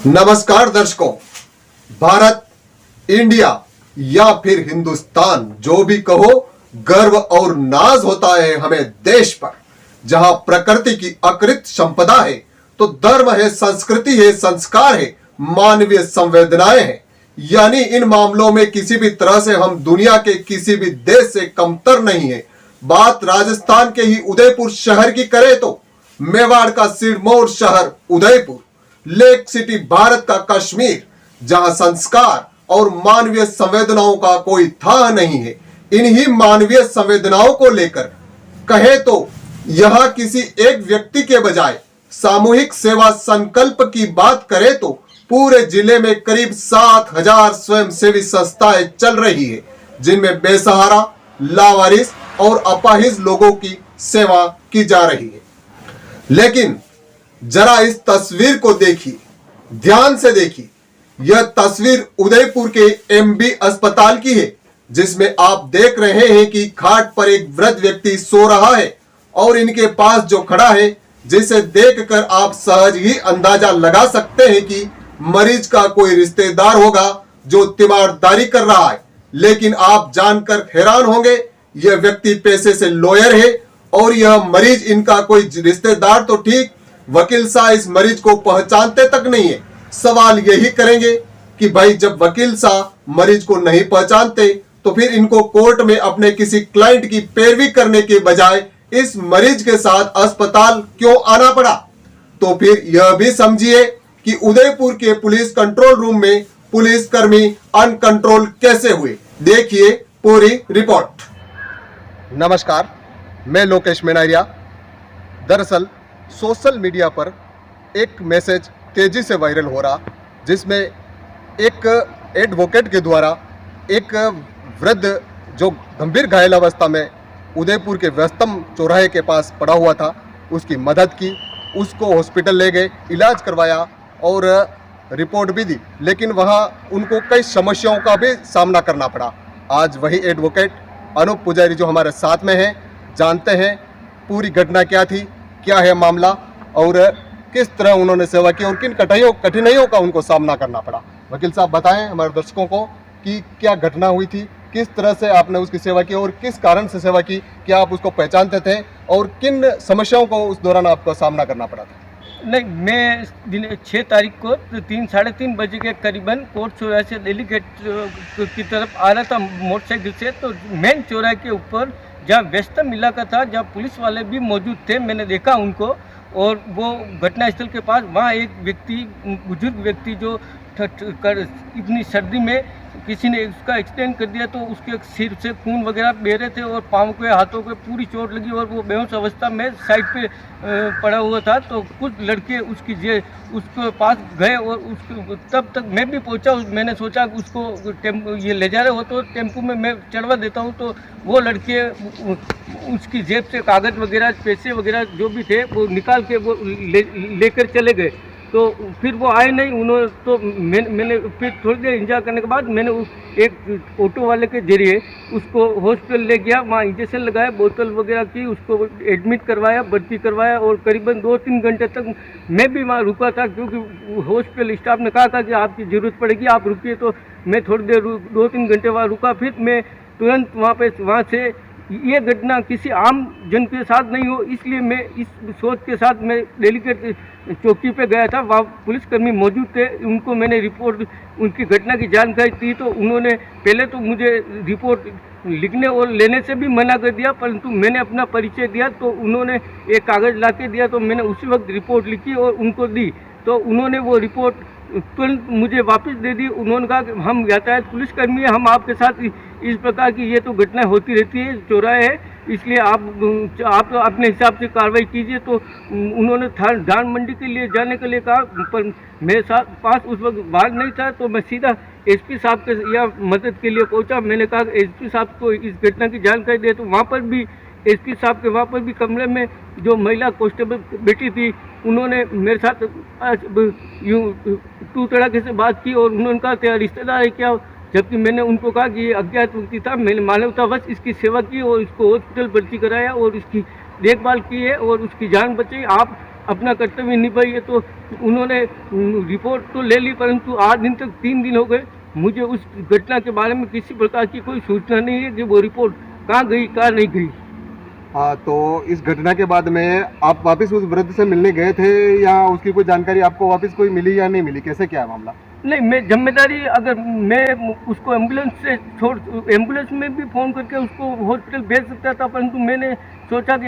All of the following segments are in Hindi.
नमस्कार दर्शकों, भारत, इंडिया या फिर हिंदुस्तान, जो भी कहो, गर्व और नाज होता है हमें देश पर, जहां प्रकृति की अकृत संपदा है तो धर्म है, संस्कृति है, संस्कार है, मानवीय संवेदनाएं हैं। यानी इन मामलों में किसी भी तरह से हम दुनिया के किसी भी देश से कमतर नहीं है। बात राजस्थान के ही उदयपुर शहर की करें तो मेवाड़ का सिरमौर शहर उदयपुर, लेक सिटी, भारत का कश्मीर, जहां संस्कार और मानवीय संवेदनाओं का कोई था नहीं है। इन्हीं मानवीय संवेदनाओं को लेकर कहे तो यहां किसी एक व्यक्ति के बजाय सामूहिक सेवा संकल्प की बात करें तो पूरे जिले में करीब 7,000 स्वयंसेवी संस्थाएं चल रही है, जिनमें बेसहारा, लावारिस और अपाहिज लोगों की सेवा की जा रही है। लेकिन जरा इस तस्वीर को देखिए, ध्यान से देखिए। यह तस्वीर उदयपुर के एमबी अस्पताल की है, जिसमें आप देख रहे हैं कि खाट पर एक वृद्ध व्यक्ति सो रहा है और इनके पास जो खड़ा है, जिसे देखकर आप सहज ही अंदाजा लगा सकते हैं कि मरीज का कोई रिश्तेदार होगा जो तीमारदारी कर रहा है। लेकिन आप जानकर हैरान होंगे, यह व्यक्ति पेशे से लॉयर है और यह मरीज इनका कोई रिश्तेदार तो ठीक, वकील साहब इस मरीज को पहचानते तक नहीं है। सवाल यही करेंगे कि भाई जब वकील साहब मरीज को नहीं पहचानते तो फिर इनको कोर्ट में अपने किसी क्लाइंट की पैरवी करने के बजाय इस मरीज के साथ अस्पताल क्यों आना पड़ा। तो फिर यह भी समझिए कि उदयपुर के पुलिस कंट्रोल रूम में पुलिस कर्मी अनकंट्रोल कैसे हुए। देखिए पूरी रिपोर्ट। नमस्कार, मैं लोकेश मेनारिया। दरअसल सोशल मीडिया पर एक मैसेज तेजी से वायरल हो रहा, जिसमें एक एडवोकेट के द्वारा एक वृद्ध जो गंभीर घायल अवस्था में उदयपुर के व्यस्तम चौराहे के पास पड़ा हुआ था, उसकी मदद की, उसको हॉस्पिटल ले गए, इलाज करवाया और रिपोर्ट भी दी। लेकिन वहाँ उनको कई समस्याओं का भी सामना करना पड़ा। आज वही एडवोकेट अनूप पुजारी जो हमारे साथ में हैं, जानते हैं पूरी घटना क्या थी, क्या है मामला और किस तरह उन्होंने सेवा की और किन कठिनाइयों का उनको सामना करना पड़ा। वकील साहब बताएं हमारे दर्शकों को कि क्या घटना हुई थी, किस तरह से आपने उसकी सेवा की और किस कारण से सेवा की, क्या आप उसको पहचानते थे और किन समस्याओं को उस दौरान आपको सामना करना पड़ा था। नहीं, मैं दिन 6 तारीख को 3-3:30 बजे के करीबन कोर्ट चौराहे से दिल्ली गेट की तरफ आ रहा था मोटरसाइकिल से। तो मेन चौराहे के ऊपर जहाँ व्यस्तम इलाका था, जहाँ पुलिस वाले भी मौजूद थे, मैंने देखा उनको। और वो घटनास्थल के पास वहाँ एक व्यक्ति, बुजुर्ग व्यक्ति जो इतनी सर्दी में किसी ने उसका एक्सीडेंट कर दिया, तो उसके सिर से खून वगैरह बह रहे थे और पाँव के, हाथों पे पूरी चोट लगी और वो बेहोश अवस्था में साइड पे पड़ा हुआ था। तो कुछ लड़के उसके पास गए और उसको तब तक मैं भी पहुंचा। मैंने सोचा उसको टेम्पो ये ले जा रहे हो तो टेम्पो में मैं चढ़वा देता हूं। तो वो लड़के उसकी जेब से कागज़ वगैरह, पैसे वगैरह जो भी थे वो निकाल के वो लेकर चले गए। तो फिर वो आए नहीं, उन्होंने तो मैंने फिर थोड़ी देर इंतजार करने के बाद मैंने एक ऑटो वाले के जरिए उसको हॉस्पिटल ले गया, वहाँ इंजेक्शन लगाया, बोतल वगैरह की, उसको एडमिट करवाया, भर्ती करवाया। और करीबन 2-3 घंटे तक मैं भी वहाँ रुका था, क्योंकि हॉस्पिटल स्टाफ ने कहा था कि आपकी ज़रूरत पड़ेगी, आप रुकिए। तो मैं थोड़ी देर 2-3 घंटे वहाँ रुका। फिर मैं तुरंत वहाँ से ये घटना किसी आम जन के साथ नहीं हो, इसलिए मैं इस सोच के साथ मैं दिल्ली के चौकी पे गया था। वहाँ पुलिसकर्मी मौजूद थे, उनको मैंने रिपोर्ट, उनकी घटना की जानकारी दी। तो उन्होंने पहले तो मुझे रिपोर्ट लिखने और लेने से भी मना कर दिया, परंतु मैंने अपना परिचय दिया तो उन्होंने एक कागज़ ला के दिया। तो मैंने उसी वक्त रिपोर्ट लिखी और उनको दी। तो उन्होंने वो रिपोर्ट तुरंत मुझे वापस दे दी। उन्होंने कहा कि हम यातायात पुलिसकर्मी हैं, हम आपके साथ इस प्रकार की ये तो घटनाएं होती रहती है, चौराहे है, इसलिए आप अपने हिसाब से कार्रवाई कीजिए। तो उन्होंने धान मंडी के लिए जाने के लिए कहा, पर मेरे पास उस वक्त वाहन नहीं था। तो मैं सीधा एसपी साहब के या मदद के लिए पहुंचा। मैंने कहा एसपी साहब को इस घटना की जानकारी दे। तो वहाँ पर भी एसपी साहब के वहाँ पर भी कमरे में जो महिला कांस्टेबल बैठी थी, उन्होंने मेरे साथ यूँ तू तड़ाके से बात की और उन्होंने कहा तेरा रिश्तेदार है क्या। जबकि मैंने उनको कहा कि ये अज्ञात व्यक्ति था, मैंने मानवतावश इसकी सेवा की और इसको हॉस्पिटल भर्ती कराया और इसकी देखभाल की है और उसकी जान बचाई। आप अपना कर्तव्य निभाई है। तो उन्होंने रिपोर्ट तो ले ली, परंतु आज दिन तक 3 दिन हो गए, मुझे उस घटना के बारे में किसी प्रकार की कोई सूचना नहीं है कि वो रिपोर्ट कहाँ गई, कहाँ नहीं गई। हाँ, तो इस घटना के बाद में आप वापस उस वृद्ध से मिलने गए थे या उसकी कोई जानकारी आपको वापस कोई मिली या नहीं मिली, कैसे क्या है मामला? नहीं, मैं जिम्मेदारी, अगर मैं उसको एम्बुलेंस से छोड़, एम्बुलेंस में भी फ़ोन करके उसको हॉस्पिटल भेज सकता था, परंतु मैंने सोचा कि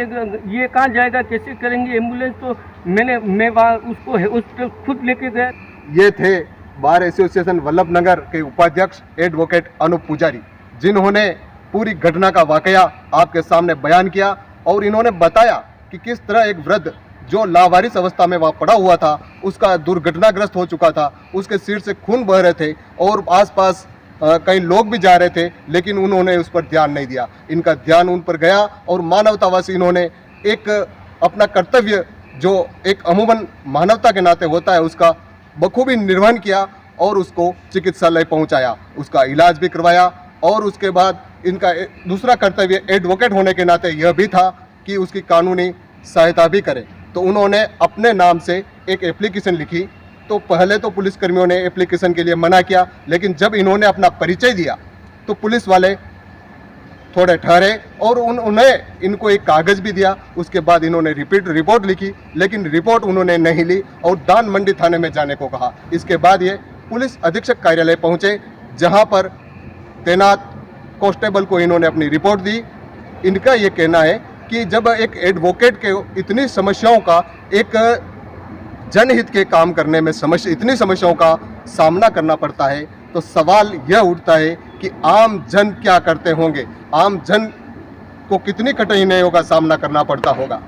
ये कहाँ जाएगा, कैसे करेंगे एम्बुलेंस, तो मैं वहाँ उसको हॉस्पिटल खुद लेके गया। ये थे बार एसोसिएशन वल्लभनगर के उपाध्यक्ष एडवोकेट अनूप पुजारी, जिन्होंने पूरी घटना का वाकया आपके सामने बयान किया और इन्होंने बताया कि किस तरह एक वृद्ध जो लावारिस अवस्था में वहाँ पड़ा हुआ था, उसका दुर्घटनाग्रस्त हो चुका था, उसके सिर से खून बह रहे थे और आसपास कई लोग भी जा रहे थे, लेकिन उन्होंने उस पर ध्यान नहीं दिया। इनका ध्यान उन पर गया और मानवतावासी इन्होंने एक अपना कर्तव्य जो एक अमूमन मानवता के नाते होता है उसका बखूबी निर्वहन किया और उसको चिकित्सालय पहुंचाया, उसका इलाज भी करवाया। और उसके बाद इनका दूसरा कर्तव्य एडवोकेट होने के नाते यह भी था कि उसकी कानूनी सहायता भी करें। तो उन्होंने अपने नाम से एक एप्लीकेशन लिखी। तो पहले तो पुलिसकर्मियों ने एप्लीकेशन के लिए मना किया, लेकिन जब इन्होंने अपना परिचय दिया तो पुलिस वाले थोड़े ठहरे और उन्हें इनको एक कागज़ भी दिया। उसके बाद इन्होंने रिपोर्ट लिखी, लेकिन रिपोर्ट उन्होंने नहीं ली और दान मंडी थाने में जाने को कहा। इसके बाद ये पुलिस अधीक्षक कार्यालय पहुंचे, जहां पर तैनात कांस्टेबल को इन्होंने अपनी रिपोर्ट दी। इनका ये कहना है कि जब एक एडवोकेट के इतनी समस्याओं का, एक जनहित के काम करने में इतनी समस्याओं का सामना करना पड़ता है, तो सवाल यह उठता है कि आम जन क्या करते होंगे, आम जन को कितनी कठिनाइयों का सामना करना पड़ता होगा।